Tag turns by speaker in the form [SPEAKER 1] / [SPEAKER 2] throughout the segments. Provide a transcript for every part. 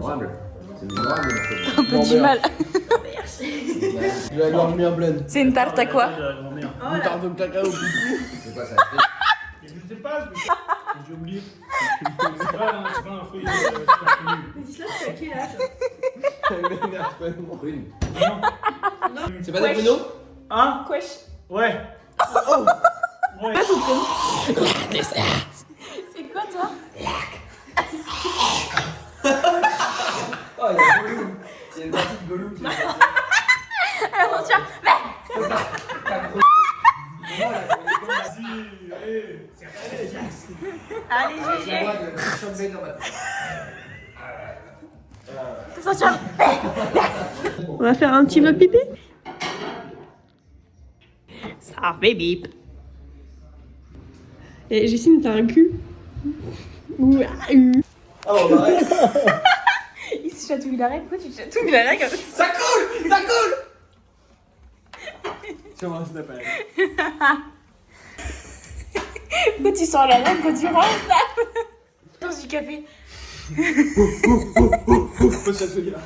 [SPEAKER 1] mémorable. C'est mémorable.
[SPEAKER 2] Un peu du mal.
[SPEAKER 3] J'ai la gorge bien pleine.
[SPEAKER 2] C'est une tarte à quoi?
[SPEAKER 3] Une tarte de cacao.
[SPEAKER 1] C'est quoi ça?
[SPEAKER 4] Je sais pas, j'ai oublié. C'est pas un fruit.
[SPEAKER 5] Mais dis-le, c'est à quel âge?
[SPEAKER 3] Elle m'énerve tellement.
[SPEAKER 1] Prune.
[SPEAKER 3] C'est pas des pruneaux?
[SPEAKER 4] Hein?
[SPEAKER 2] Wesh.
[SPEAKER 4] Ouais.
[SPEAKER 3] Oh.
[SPEAKER 4] Ouais.
[SPEAKER 2] C'est quoi toi?
[SPEAKER 3] Oh, il y a Gollum. Il y a une partie de Gollum qui est sortie.
[SPEAKER 2] Attention. Allez, GG. Attention.
[SPEAKER 5] On va faire un petit vlog pipi. Ça fait bip. Et Justine, t'as un cul? Ou
[SPEAKER 3] Oh, bah arrête.
[SPEAKER 2] Il se chatouille l'arrêt. Pourquoi tu te chatouilles l'arrêt comme ça?
[SPEAKER 3] Ça coule. Ça coule. Tiens, moi, snap à
[SPEAKER 2] Pourquoi tu sors la langue quand tu rentres là? Dans du café.
[SPEAKER 3] Faut se chatouiller là.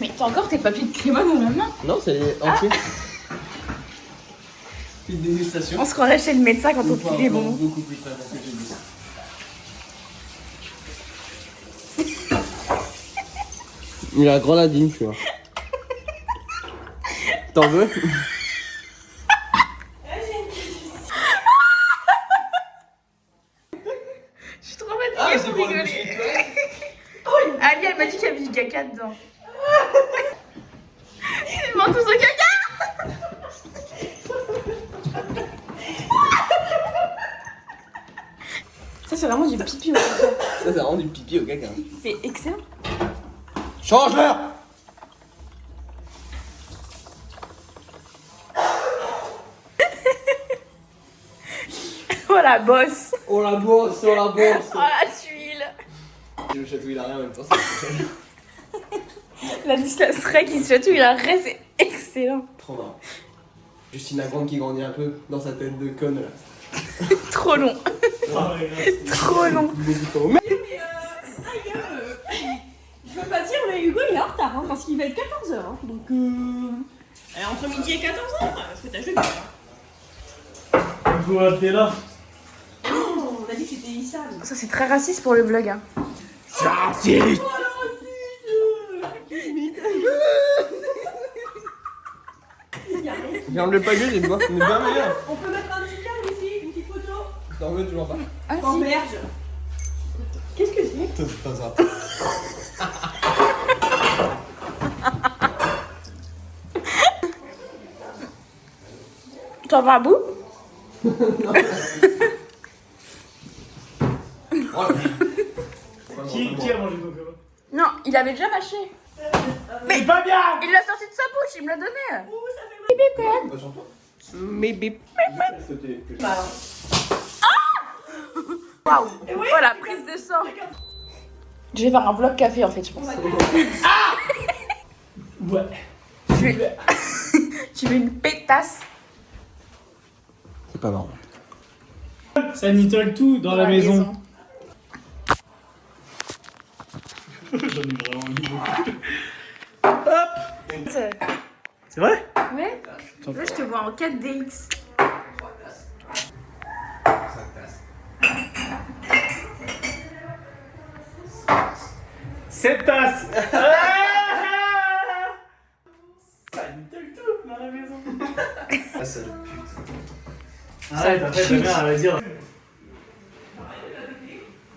[SPEAKER 2] Mais t'as encore tes papiers de créma dans la main?
[SPEAKER 3] Non, c'est entier. Petite dégustation.
[SPEAKER 2] On se croirait chez le médecin quand on fait des bonbons.
[SPEAKER 3] Beaucoup plus près parce que j'ai dit. Il a grenadine, tu vois. T'en veux?
[SPEAKER 2] Je suis trop fatiguée pour rigoler. Ali, elle m'a dit qu'il y avait du caca dedans. Il ment tout son caca. Ça, c'est vraiment du pipi au caca.
[SPEAKER 3] Ça, c'est vraiment du pipi au caca.
[SPEAKER 2] C'est excellent.
[SPEAKER 3] Change l'heure!
[SPEAKER 2] Oh la bosse.
[SPEAKER 3] Oh la bosse, oh la bosse!
[SPEAKER 2] Oh la tuile.
[SPEAKER 3] Je me chatouille la rien en même temps, c'est excellent.
[SPEAKER 2] La serait qui se chatouille l'arrêt, c'est excellent.
[SPEAKER 3] Trop marrant. Justine la grande qui grandit un peu dans sa tête de conne là.
[SPEAKER 2] Trop long. Trop long.
[SPEAKER 3] Beaucoup trop. Mais
[SPEAKER 5] je veux pas dire, mais Hugo il est en retard hein, parce qu'il va être 14h. Hein, donc entre midi et 14h, parce que t'as joué bien.
[SPEAKER 4] Vous appelez là.
[SPEAKER 5] Oh, on a dit que c'était Issam.
[SPEAKER 2] Ça, c'est très raciste pour le vlog. Hein.
[SPEAKER 3] raciste! J'ai enlevé le paquet, j'ai une voix. On est bien meilleur.
[SPEAKER 5] On peut mettre un petit cadre ici, une petite photo.
[SPEAKER 3] T'en veux toujours pas?
[SPEAKER 2] Ah
[SPEAKER 5] En
[SPEAKER 2] si.
[SPEAKER 5] berge. Qu'est-ce que c'est?
[SPEAKER 3] T'as ça.
[SPEAKER 2] T'en vas à bout?
[SPEAKER 4] Qui a mangé ton caca?
[SPEAKER 2] Non, il avait déjà mâché.
[SPEAKER 4] Mais pas bien!
[SPEAKER 2] Il l'a sorti de sa bouche, il me l'a donné.
[SPEAKER 5] Ouh, ça fait mal.
[SPEAKER 3] Mais bip.
[SPEAKER 2] Waouh. Oh la prise de sang. Je vais faire un vlog café en fait, je pense.
[SPEAKER 4] Ouais.
[SPEAKER 2] Tu veux une pétasse?
[SPEAKER 3] C'est pas marrant.
[SPEAKER 4] Ça nitole tout dans la maison. J'en ai vraiment mis beaucoup. C'est vrai?
[SPEAKER 2] Ouais. Là, je te vois en 4DX.
[SPEAKER 4] Cette tasse. Ça nitole tout dans la maison.
[SPEAKER 3] Ah, sale pute.
[SPEAKER 4] Arrête, après ta mère elle va dire.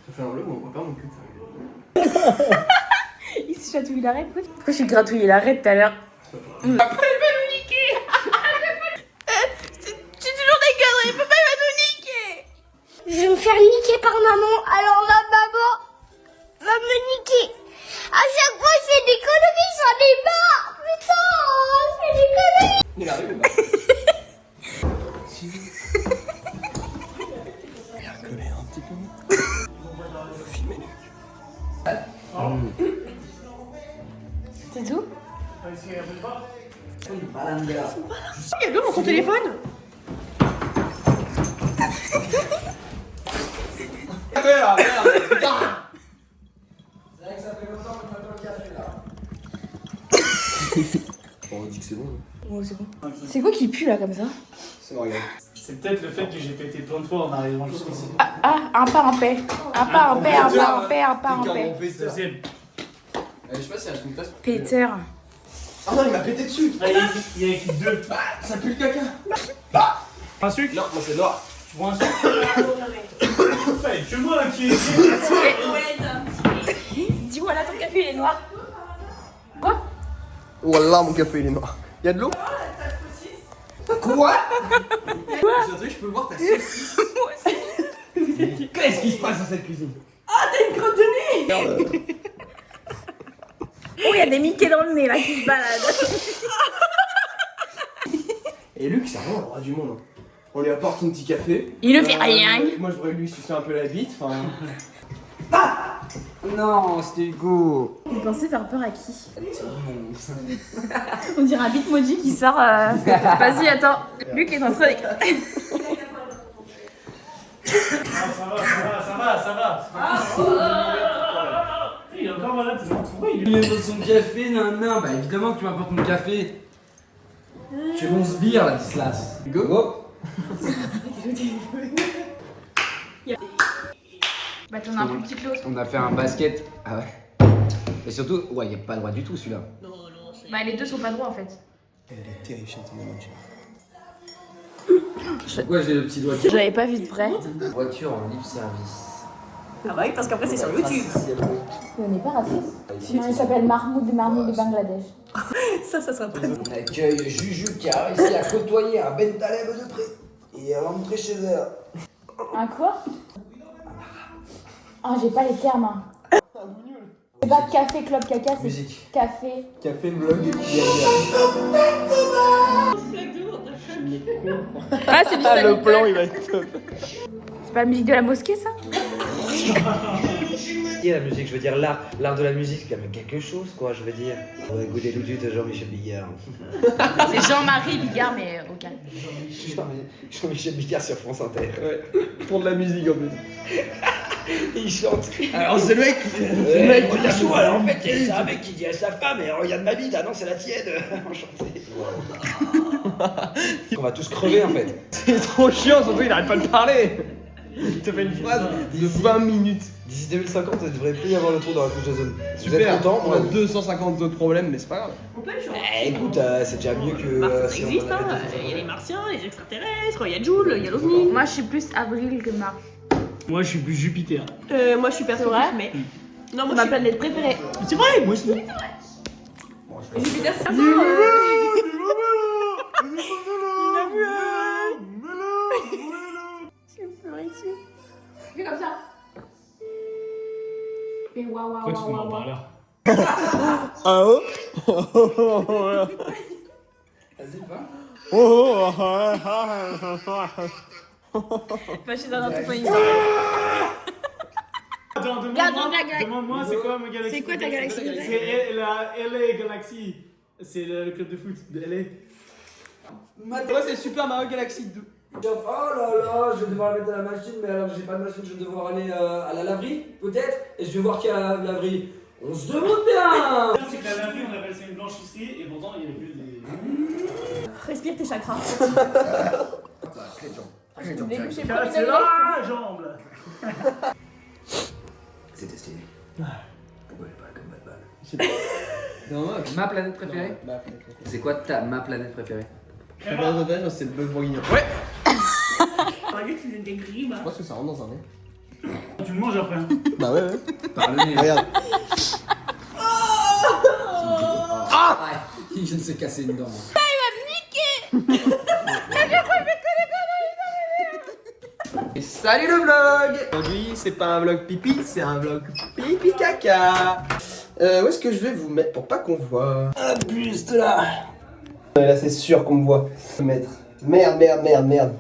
[SPEAKER 3] Ça fait un vlog où on voit pas mon cul.
[SPEAKER 2] Il se chatouille l'arrêt. Pourquoi j'ai gratouillé l'arrêt tout à l'heure? Après, il va nous niquer. Tu toujours des conneries. Papa, il va nous niquer.
[SPEAKER 6] Je vais me faire niquer par maman, alors ma maman va me niquer. À chaque fois, je fais des conneries, j'en ai marre. Putain, je fais des conneries.
[SPEAKER 3] Il arrive là. Viens coller un petit peu. Faut filmer lui.
[SPEAKER 2] C'est tout?
[SPEAKER 4] Vas-y, appelle pas.
[SPEAKER 2] Il y a quoi dans ton téléphone?
[SPEAKER 3] Merde, merde, putain.
[SPEAKER 1] C'est vrai que ça fait longtemps qu'on n'a pas le café là.
[SPEAKER 3] On dit que c'est bon.
[SPEAKER 2] Oh, c'est bon. C'est quoi qui pue là comme ça?
[SPEAKER 3] C'est Morgane.
[SPEAKER 4] C'est peut-être le fait que j'ai pété plein de fois en arrivant jusqu'ici.
[SPEAKER 2] Un pas en paix. Un pas en paix, un pas en paix, un pas en paix.
[SPEAKER 4] Deuxième.
[SPEAKER 3] Je sais pas si elle a une tasse.
[SPEAKER 2] Peter.
[SPEAKER 3] Ah non, il m'a pété dessus.
[SPEAKER 4] Ah, il y a écrit 2.
[SPEAKER 3] Ça pue le caca.
[SPEAKER 4] Un sucre?
[SPEAKER 3] Non, moi c'est noir.
[SPEAKER 4] Tu vois un sucre? Ouais, tu vois qui est.
[SPEAKER 2] Dis-moi là, ton café il est noir. Quoi?
[SPEAKER 3] Wallah, mon café il est noir. Y'a de l'eau? Quoi? Surtout, je peux voir ta saucisse. Qu'est-ce qui se passe dans cette cuisine?
[SPEAKER 5] Ah, t'as une crotte de nez!
[SPEAKER 2] Oh, il y a des Mickey dans le nez là qui se baladent.
[SPEAKER 3] Et Luc, c'est vraiment le roi du monde. On lui apporte un petit café.
[SPEAKER 2] Il ne fait rien.
[SPEAKER 3] Moi, je voudrais lui sucer un peu la bite. Enfin.
[SPEAKER 1] Non, c'était Hugo.
[SPEAKER 2] Vous pensez faire peur à qui? On dirait un Bitmoji qui sort. Vas-y, attends. Luc est en train de.
[SPEAKER 4] Ça va. Il est encore malade, c'est entouré.
[SPEAKER 1] Il est dans son café, non, bah évidemment que tu m'apportes mon café. Tu es bon sbire là, Dislas. Hugo.
[SPEAKER 2] Bah, t'en as un plus petit que l'autre.
[SPEAKER 1] On a fait un basket. Ah ouais. Et surtout, ouais, il n'y a pas droit du tout celui-là.
[SPEAKER 2] Bah, les deux sont pas droits en fait.
[SPEAKER 3] Elle est terrifiante, ton emoji.
[SPEAKER 1] Pourquoi j'ai le petit doigt?
[SPEAKER 2] J'avais pas vu de près.
[SPEAKER 1] Voiture en libre service.
[SPEAKER 5] Ah bah oui, parce qu'après c'est sur YouTube.
[SPEAKER 2] On n'est pas raciste. Il s'appelle Mahmoud Marni de Bangladesh.
[SPEAKER 5] Ça sera très bon.
[SPEAKER 1] On accueille Juju qui a réussi à côtoyer un Ben Taleb de près. Et à rentrer chez elle.
[SPEAKER 2] Un quoi? Ah, j'ai pas les termes. Hein. C'est pas café, club, caca, c'est
[SPEAKER 1] Musique.
[SPEAKER 2] café.
[SPEAKER 3] Café vlog.
[SPEAKER 2] Ah, c'est du
[SPEAKER 3] Ah, le
[SPEAKER 2] sanitaire.
[SPEAKER 3] plan il va être top.
[SPEAKER 2] C'est pas la musique de la mosquée ça?
[SPEAKER 7] Et la musique, je veux dire l'art de la musique, c'est quand même quelque chose quoi, je veux dire. On va écouter tout de suite Jean-Michel Bigard.
[SPEAKER 2] C'est Jean-Marie Bigard, mais au calme.
[SPEAKER 7] Jean-Michel Bigard sur France Inter.
[SPEAKER 3] Ouais. Pour de la musique en plus.
[SPEAKER 7] Il chante.
[SPEAKER 3] Alors c'est le mec.
[SPEAKER 7] Alors en fait, c'est un mec qui dit à sa femme, et regarde ma bite, ah non, c'est la tienne. Enchanté. On va tous crever en fait.
[SPEAKER 3] C'est trop chiant, surtout il arrête pas de parler. Il te fait une phrase de 20 minutes.
[SPEAKER 7] D'ici 2050, il ne devrait plus y avoir le trou dans la couche d'ozone. Vous
[SPEAKER 3] Super,
[SPEAKER 7] êtes contents?
[SPEAKER 3] on a 250 autres problèmes, mais c'est pas grave.
[SPEAKER 5] On peut le changer.
[SPEAKER 7] Écoute, c'est déjà mieux que.
[SPEAKER 5] Mars, ça
[SPEAKER 7] si on
[SPEAKER 5] existe,
[SPEAKER 7] en
[SPEAKER 5] hein.
[SPEAKER 7] avait deux.
[SPEAKER 5] Il y a les martiens, les extraterrestres, il y a Joule, il y a l'OVNI.
[SPEAKER 2] Moi, je suis plus avril que mars.
[SPEAKER 4] Moi, je suis plus Jupiter.
[SPEAKER 5] Moi je suis perso
[SPEAKER 2] vrai
[SPEAKER 5] mais. Non,
[SPEAKER 2] C'est
[SPEAKER 5] moi
[SPEAKER 2] ma
[SPEAKER 5] je
[SPEAKER 2] planète préférée.
[SPEAKER 4] C'est vrai, moi aussi.
[SPEAKER 5] suis Jupiter, c'est
[SPEAKER 2] Fais comme ça. Fais waouh waouh
[SPEAKER 4] Pourquoi tu te mets en
[SPEAKER 2] waouh.
[SPEAKER 4] parleur?
[SPEAKER 3] Ah oh.
[SPEAKER 1] Vas-y, va.
[SPEAKER 2] Bah, je suis dans un tout point.
[SPEAKER 4] Attends,
[SPEAKER 2] Regarde, regarde.
[SPEAKER 4] demande-moi, c'est quoi ma galaxie?
[SPEAKER 2] C'est quoi ta galaxie?
[SPEAKER 4] C'est la LA Galaxy. C'est le club de foot de LA.
[SPEAKER 3] Moi c'est Super Mario Galaxy 2.
[SPEAKER 1] Oh là là, je vais devoir le mettre à la machine, mais alors j'ai pas de machine, je vais devoir aller à la laverie, peut-être, et je vais voir qu'il y a la laverie. On se demande bien.
[SPEAKER 4] C'est que la laverie, on appelle ça une blanchisserie, et pourtant il y a que des.
[SPEAKER 5] Respire tes chakras.
[SPEAKER 2] Je voulais coucher
[SPEAKER 4] Ah,
[SPEAKER 2] premier
[SPEAKER 4] c'est
[SPEAKER 2] degré.
[SPEAKER 4] la jambe là.
[SPEAKER 1] C'était stylé. Pourquoi elle est pas comme Batman?
[SPEAKER 3] Non,
[SPEAKER 1] Ma planète préférée? C'est quoi ma planète préférée?
[SPEAKER 3] c'est le bœuf bourguignon. Ouais.
[SPEAKER 5] Tu donnes des grilles,
[SPEAKER 3] Je pense que ça rentre dans un nez.
[SPEAKER 4] Tu le manges après.
[SPEAKER 3] Bah ouais.
[SPEAKER 1] Par le nez.
[SPEAKER 3] Regarde.
[SPEAKER 1] Ah! Il vient de se casser une dent.
[SPEAKER 3] Et salut le vlog. Aujourd'hui c'est pas un vlog pipi, c'est un vlog pipi caca. Où est-ce que je vais vous mettre pour pas qu'on voit? Un buste là. Là c'est sûr qu'on me voit. Mettre. Merde.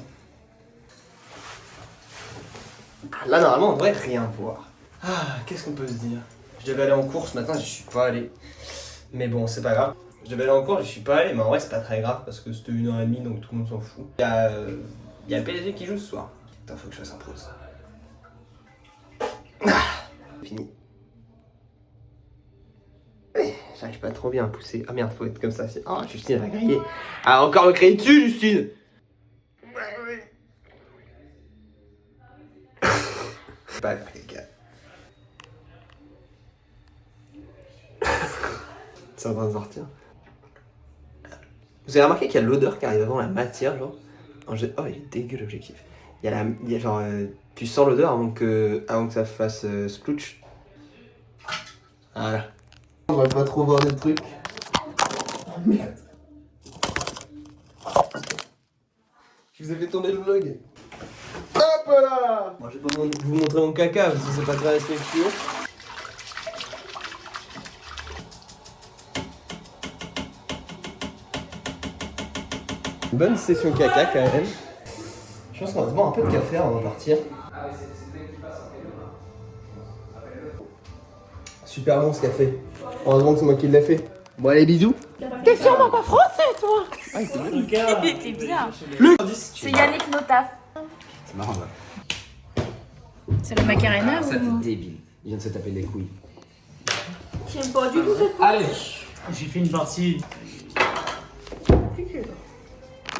[SPEAKER 3] Là normalement on devrait rien voir. Ah, qu'est-ce qu'on peut se dire? Je devais aller en course ce matin, je suis pas allé. Mais bon, c'est pas grave. Je devais aller en cours, je suis pas allé, mais en vrai, c'est pas très grave parce que c'était 1h30 donc tout le monde s'en fout. Il y a PSG qui joue ce soir. Putain, faut que je fasse un pause. Fini. J'arrive pas trop bien à pousser. Ah merde, faut être comme ça. Oh, Justine, elle a grillé. Ah, encore me crier dessus, Justine. Pas grave, les gars. C'est en train de sortir. Vous avez remarqué qu'il y a l'odeur qui arrive avant la matière, genre. Oh, il est dégueu l'objectif. Il y a genre, tu sens l'odeur avant que ça fasse splooch. Voilà. On va pas trop voir des trucs. Oh merde. Je vous ai fait tourner le vlog. Hop là. Moi, je vais pas vous montrer mon caca parce que c'est pas très respectueux. Bonne session caca quand même. Je pense qu'on va se boire un peu de café avant de partir. Super bon ce café. Heureusement que c'est moi qui l'ai fait. Bon allez, bisous.
[SPEAKER 2] T'es sûrement pas français, toi.
[SPEAKER 3] Ah, il était bien.
[SPEAKER 2] T'es bien. C'est Yannick Notaf.
[SPEAKER 1] C'est marrant là.
[SPEAKER 2] C'est le macarena
[SPEAKER 1] Ça,
[SPEAKER 2] ou...
[SPEAKER 1] t'es débile. Il vient de se taper les couilles.
[SPEAKER 5] J'aime pas du tout cette
[SPEAKER 1] Allez.
[SPEAKER 4] J'ai fait une partie.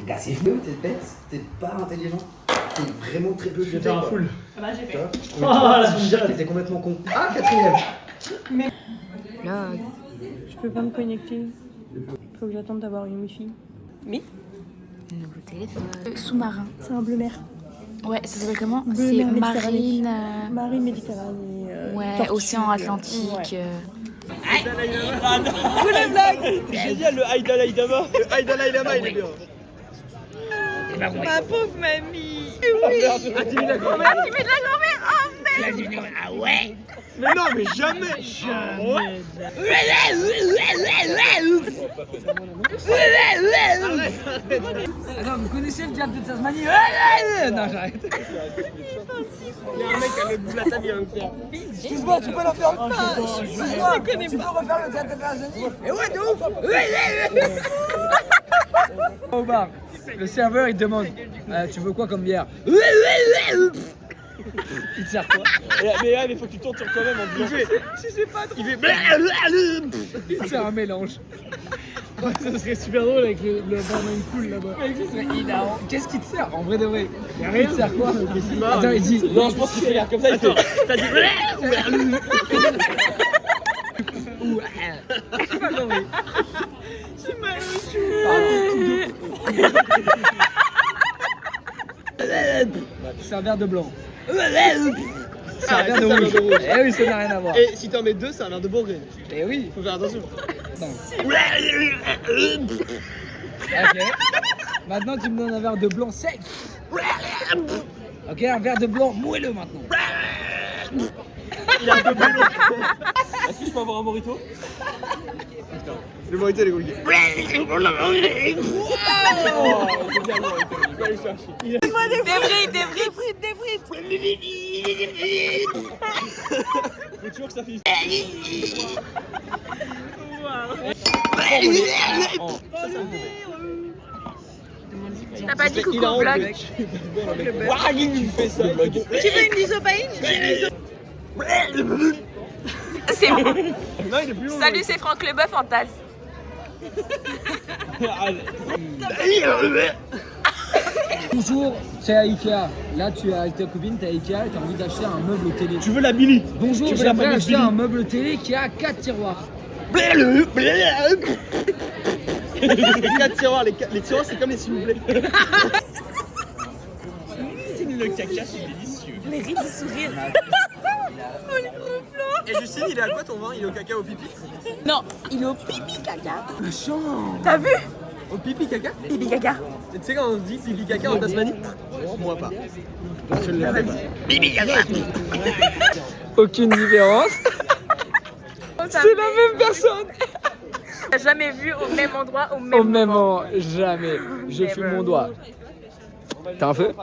[SPEAKER 1] Gars, c'est fou, t'es bête, t'es pas intelligent. T'es vraiment très peu
[SPEAKER 4] Je vais faire un full.
[SPEAKER 5] Ah bah j'ai fait.
[SPEAKER 4] Oh la sonde.
[SPEAKER 1] T'étais complètement con. Ah, quatrième.
[SPEAKER 2] Vlog.
[SPEAKER 5] Je peux pas me connecter. Faut que j'attende d'avoir une wifi. Mais
[SPEAKER 2] Nouveau téléphone. Sous-marin.
[SPEAKER 5] c'est un bleu mer.
[SPEAKER 2] Ouais, ça s'appelle comment?
[SPEAKER 5] Bleu
[SPEAKER 2] C'est
[SPEAKER 5] mer Méditerranée.
[SPEAKER 2] marine...
[SPEAKER 5] Marine Méditerranée.
[SPEAKER 2] Ouais,
[SPEAKER 5] tortue,
[SPEAKER 2] océan Atlantique.
[SPEAKER 5] ouais.
[SPEAKER 3] Génial le Aïda Laïdama. Le Aïda Laïdama il est bien.
[SPEAKER 2] Ma pauvre mamie.
[SPEAKER 3] Ah merde, ah tu mets la grand-mère.
[SPEAKER 2] Tu mets de la grand-mère. Oh merde. Ah ouais.
[SPEAKER 3] Mais non mais jamais.
[SPEAKER 1] Attends, vous connaissez le diable de Tasmanie? Non, j'arrête.
[SPEAKER 3] Il y a un mec avec de la table il va me faire.
[SPEAKER 1] Excuse-moi, tu peux le faire pas. Excuse-moi, tu peux refaire le diable de Tasmanie? Et ouais, de ouf. Au bar, le serveur il te demande tu veux quoi comme bière? Il te sert quoi?
[SPEAKER 3] Mais faut que tu tournes sur toi-même en disant.
[SPEAKER 1] Tu sais pas trop.
[SPEAKER 3] Il fait.
[SPEAKER 1] Il te sert un mélange.
[SPEAKER 4] Ouais, ça serait super drôle avec le barman cool là-bas.
[SPEAKER 1] Mec, ce serait hilarant. Qu'est-ce qu'il te sert en vrai de vrai?
[SPEAKER 4] Y'a rien.
[SPEAKER 1] Il te sert quoi? Attends, il dit.
[SPEAKER 3] Non, je pense qu'il fait l'air comme ça. Il fait. T'as dit.
[SPEAKER 2] J'ai mal au
[SPEAKER 1] C'est un verre de blanc. C'est un verre de rouge. Eh oui, ça n'a rien à voir.
[SPEAKER 3] Et si t'en mets deux, c'est un verre de Bourgogne.
[SPEAKER 1] Eh oui.
[SPEAKER 3] Faut faire attention.
[SPEAKER 1] Non. Ok. Maintenant, tu me donnes un verre de blanc sec. Ok, un verre de blanc moelleux maintenant.
[SPEAKER 3] Il a un peu plus long. Est-ce que je peux avoir un morito? Le morito il est compliqué.
[SPEAKER 2] Des frites.
[SPEAKER 3] Faut toujours que ça finisse.
[SPEAKER 2] T'as pas dit coucou au vlog?
[SPEAKER 3] Waouh, il fait ça, le vlog.
[SPEAKER 2] Tu veux une lysopaïne? C'est bon.
[SPEAKER 3] Non, il est plus long.
[SPEAKER 2] Salut, c'est Franck Leboeuf en tasse.
[SPEAKER 1] Bonjour, c'est à Ikea. Là, tu es avec ta copine, t'es à Ikea et t'as envie d'acheter un meuble télé.
[SPEAKER 4] Tu veux la Billy?
[SPEAKER 1] Bonjour,
[SPEAKER 4] Tu veux la
[SPEAKER 1] j'aimerais
[SPEAKER 4] fameuse
[SPEAKER 1] acheter
[SPEAKER 4] Billy?
[SPEAKER 1] un meuble télé qui a 4 tiroirs.
[SPEAKER 3] Les 4 tiroirs, les tiroirs c'est comme les s'il vous plaît. Le caca c'est délicieux.
[SPEAKER 2] Les rides du sourire.
[SPEAKER 3] Et Justine, il est à quoi ton vin? Il est au caca au pipi?
[SPEAKER 2] Non, il est au pipi caca.
[SPEAKER 1] Méchant.
[SPEAKER 2] T'as vu?
[SPEAKER 3] Au pipi caca?
[SPEAKER 2] Pipi caca.
[SPEAKER 3] Et tu sais quand on se dit pipi caca en Tasmanie? Moi pas. Je ne le fais pas.
[SPEAKER 1] Aucune différence. C'est la même personne.
[SPEAKER 2] T'as jamais vu au même endroit, au même
[SPEAKER 1] Au même
[SPEAKER 2] moment.
[SPEAKER 1] moment, jamais. Je
[SPEAKER 2] Never.
[SPEAKER 1] fume mon doigt. T'as un feu?